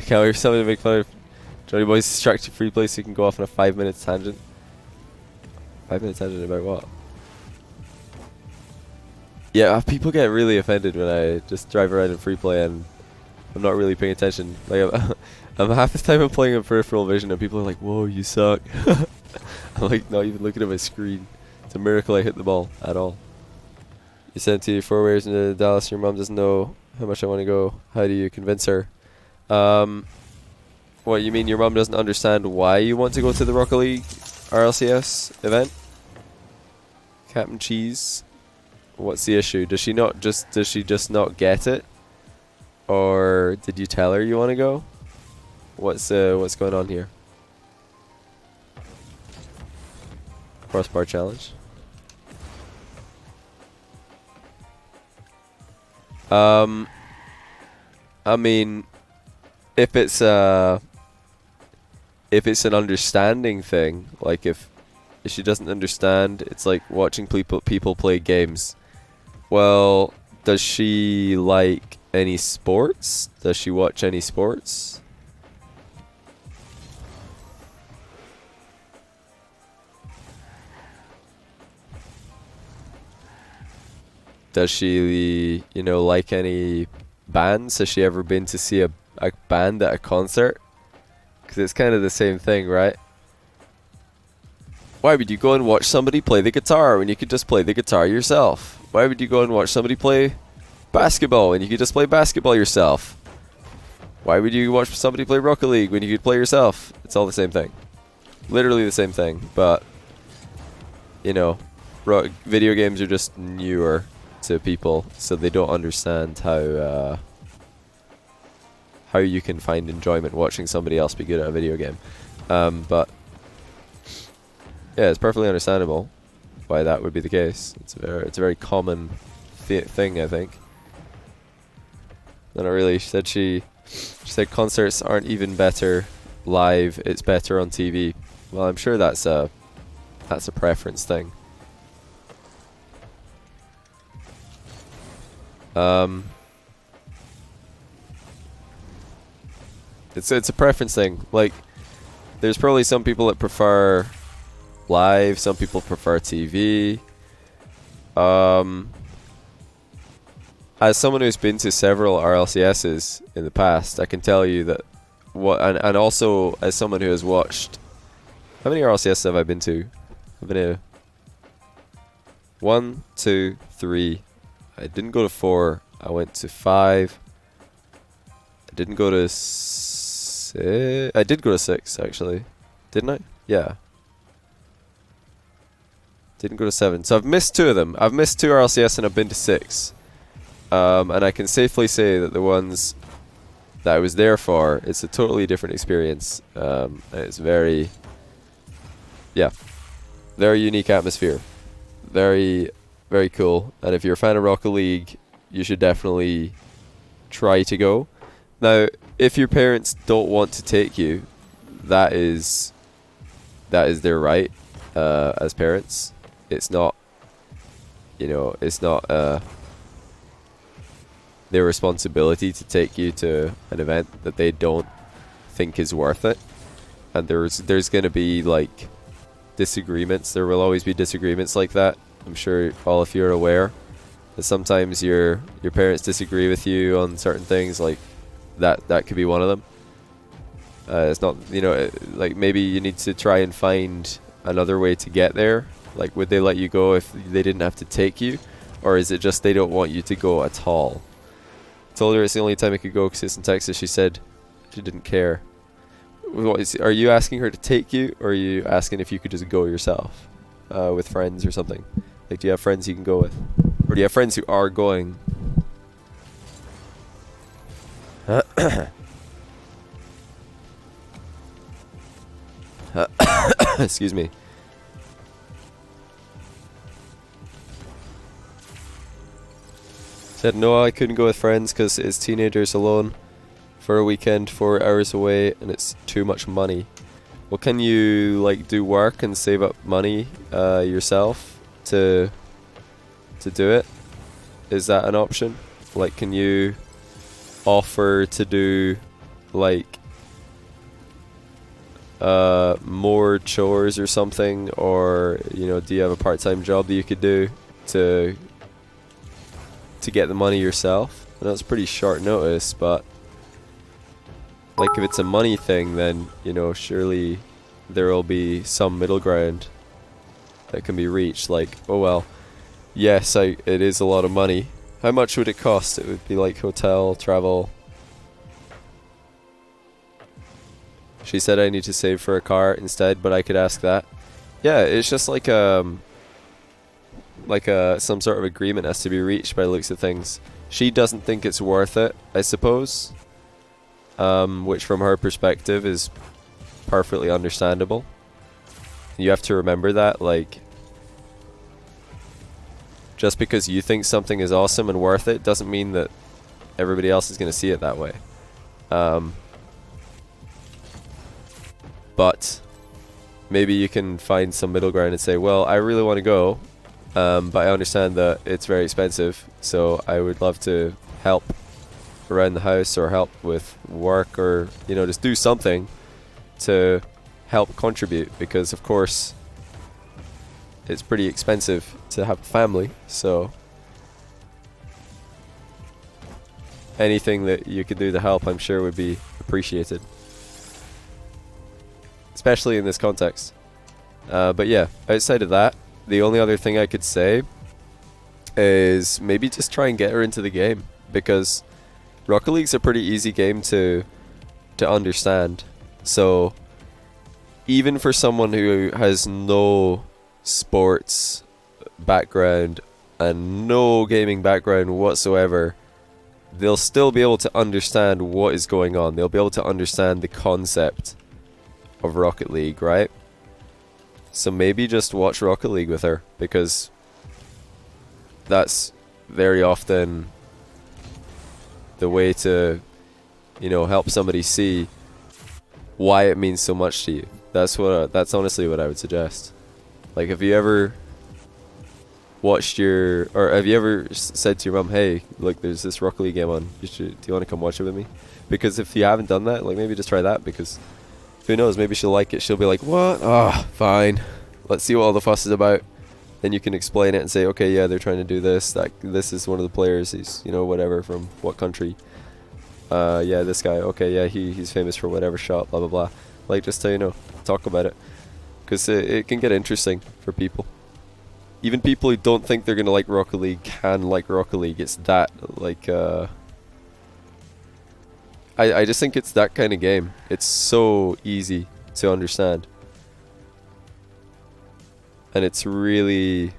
can't wait for somebody to make fun of Johnny Boy's structured free play so you can go off on a 5-minute tangent. 5-minute tangent about what? Yeah, people get really offended when I just drive around in free play and I'm not really paying attention. Like, I'm half the time I'm playing on peripheral vision and people are like, whoa, you suck. I'm like, not even looking at my screen. It's a miracle I hit the ball at all. You sent to 4 years into Dallas, your mom doesn't know how much I want to go. How do you convince her? What, you mean your mom doesn't understand why you want to go to the Rocket League RLCS event? Captain Cheese. What's the issue? Does she just not get it? Or did you tell her you want to go? What's going on here? Crossbar challenge. I mean, if it's an understanding thing, like if she doesn't understand, it's like watching people play games. Well, does she like any sports? Does she watch any sports? Does she, you know, like any bands? Has she ever been to see a band at a concert? Because it's kind of the same thing, right? Why would you go and watch somebody play the guitar when you could just play the guitar yourself? Why would you go and watch somebody play basketball when you could just play basketball yourself? Why would you watch somebody play Rocket League when you could play yourself? It's all the same thing. Literally the same thing, but, you know, video games are just newer to people, so they don't understand how you can find enjoyment watching somebody else be good at a video game. But yeah, it's perfectly understandable why that would be the case. It's a very common thing, I think. Not really. She said concerts aren't even better live. It's better on TV. Well, I'm sure that's a preference thing. It's a preference thing. Like, there's probably some people that prefer live, some people prefer TV. As someone who's been to several RLCSs in the past, I can tell you that and also as someone who has watched, how many RLCSs have I been to? I've been to 1, 2, 3. I didn't go to 4. I went to 5. I didn't go to 6. I did go to 6 actually, didn't I? Yeah. Didn't go to 7. So I've missed 2 of them. I've missed 2 RLCS and I've been to 6. And I can safely say that the ones that I was there for, it's a totally different experience. And it's very unique atmosphere. Very, very cool. And if you're a fan of Rocket League, you should definitely try to go. Now, if your parents don't want to take you, that is their right as parents. It's not, you know, it's not their responsibility to take you to an event that they don't think is worth it. And there's going to be like disagreements. There will always be disagreements like that. I'm sure all of you are aware that sometimes your parents disagree with you on certain things. Like that could be one of them. It's not, you know, like maybe you need to try and find another way to get there. Like, would they let you go if they didn't have to take you? Or is it just they don't want you to go at all? I told her it's the only time I could go because it's in Texas. She said she didn't care. Are you asking her to take you? Or are you asking if you could just go yourself with friends or something? Like, do you have friends you can go with? Or do you have friends who are going? Excuse me. Said no, I couldn't go with friends because it's teenagers alone for a weekend, 4 hours away, and it's too much money. Well, can you like do work and save up money yourself to do it? Is that an option? Like, can you offer to do like more chores or something, or you know, do you have a part-time job that you could do to get the money yourself? I know it's pretty short notice, but like if it's a money thing, then you know, surely there will be some middle ground that can be reached. Like, oh well, yes, it is a lot of money. How much would it cost? It would be like hotel, travel. She said I need to save for a car instead, but I could ask that. Yeah, it's just like some sort of agreement has to be reached by the looks of things. She doesn't think it's worth it, I suppose. Which from her perspective is perfectly understandable. You have to remember that, like, just because you think something is awesome and worth it doesn't mean that everybody else is going to see it that way. But maybe you can find some middle ground and say, well, I really want to go, but I understand that it's very expensive, so I would love to help around the house or help with work, or you know, just do something to help contribute, because of course it's pretty expensive to have a family, so anything that you could do to help, I'm sure, would be appreciated, especially in this context. But yeah, outside of that, the only other thing I could say is maybe just try and get her into the game, because Rocket League's a pretty easy game to understand. So even for someone who has no sports background and no gaming background whatsoever, they'll still be able to understand what is going on. They'll be able to understand the concept of Rocket League, right? So maybe just watch Rocket League with her, because that's very often the way to, you know, help somebody see why it means so much to you. That's honestly what I would suggest. Like, have you ever watched have you ever said to your mom, hey, look, there's this Rocket League game on, do you want to come watch it with me? Because if you haven't done that, like, maybe just try that, because who knows, maybe she'll like it. She'll be like, what? Oh, fine, let's see what all the fuss is about. Then you can explain it and say, okay, yeah, they're trying to do this, that this is one of the players, he's, you know, whatever, from what country. Yeah, this guy, okay, yeah, he's famous for whatever shot, blah blah blah. Like, just so you know, talk about it, because it can get interesting for people. Even people who don't think they're gonna like Rocket League can like Rocket League. It's that, like, I just think it's that kind of game. It's so easy to understand, and it's really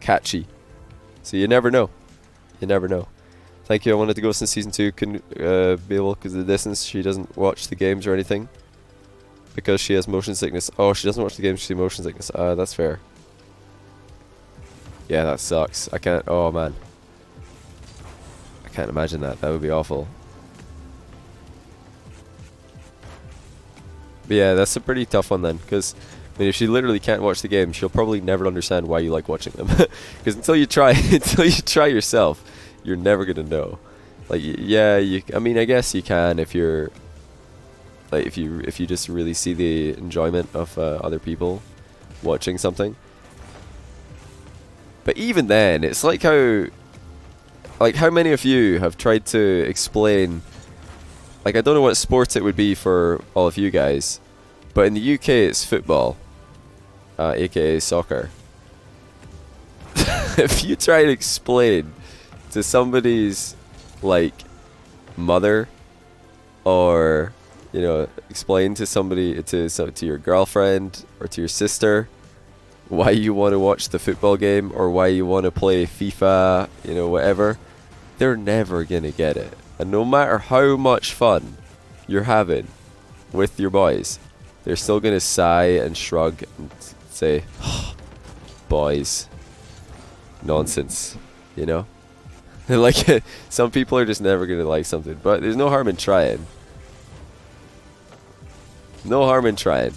catchy. So you never know. You never know. Thank you. I wanted to go since season 2. Couldn't be able because of the distance. She doesn't watch the games or anything because she has motion sickness. Oh, she doesn't watch the games. She has motion sickness. That's fair. Yeah, that sucks. I can't. Oh man, I can't imagine that. That would be awful. But yeah, that's a pretty tough one then, because I mean, if she literally can't watch the game, she'll probably never understand why you like watching them. Because until you try yourself, you're never gonna know. Like, yeah, I mean, I guess you can if you're like, if you just really see the enjoyment of other people watching something. But even then, it's like how many of you have tried to explain, like, I don't know what sport it would be for all of you guys, but in the UK it's football, aka soccer. If you try to explain to somebody's, like, mother, or, you know, explain to somebody, to your girlfriend or to your sister, why you want to watch the football game or why you want to play FIFA, you know, whatever, they're never gonna get it. And no matter how much fun you're having with your boys, they're still gonna sigh and shrug and say, oh, boys, nonsense, you know? Like, some people are just never gonna like something, but there's no harm in trying. No harm in trying.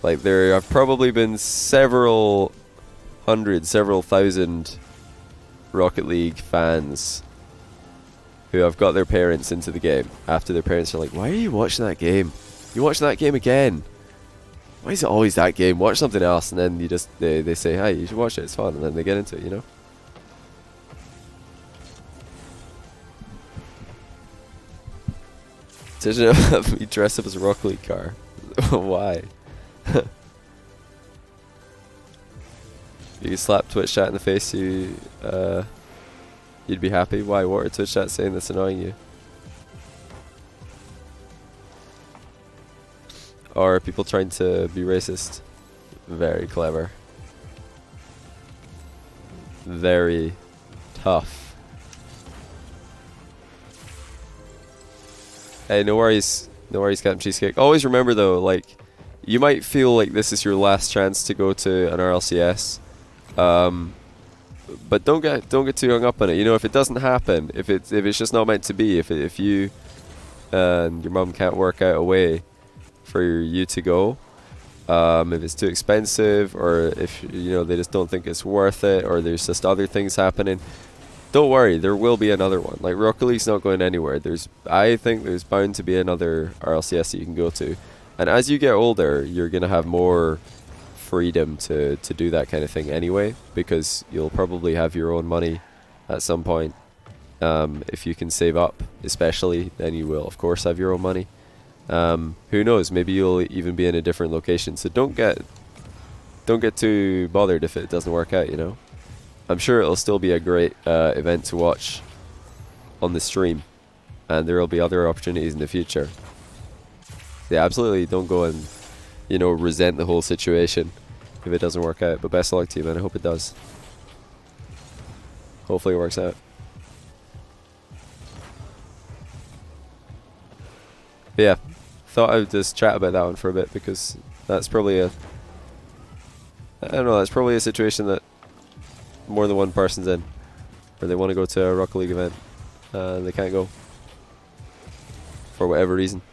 Like, there have probably been several thousand Rocket League fans who have got their parents into the game after their parents are like, why are you watching that game? You watching that game again? Why is it always that game? Watch something else. And then you just they say, hey, you should watch it, it's fun, and then they get into it, you know? Decision of have me dress up as a Rocket League car. Why? You could slap Twitch chat in the face, you'd be happy. Why? What are Twitch chat saying that's annoying you? Or are people trying to be racist? Very clever. Very tough. Hey, no worries. No worries, Captain Cheesecake. Always remember though, like, you might feel like this is your last chance to go to an RLCS. But don't get too hung up on it. You know, if it doesn't happen, if it's just not meant to be, if you and your mum can't work out a way for you to go, if it's too expensive, or if you know they just don't think it's worth it, or there's just other things happening, don't worry, there will be another one. Like, Rocket League's not going anywhere. I think there's bound to be another RLCS that you can go to, and as you get older, you're gonna have more freedom to do that kind of thing anyway, because you'll probably have your own money at some point. If you can save up, especially, then you will of course have your own money. Who knows, maybe you'll even be in a different location, so don't get too bothered if it doesn't work out, you know. I'm sure it'll still be a great event to watch on the stream, and there will be other opportunities in the future. Yeah, absolutely don't go and, you know, resent the whole situation if it doesn't work out, but best of luck to you, man. I hope it does. Hopefully it works out. But yeah, thought I would just chat about that one for a bit, because that's probably I don't know, that's probably a situation that more than one person's in, where they want to go to a Rocket League event and they can't go for whatever reason.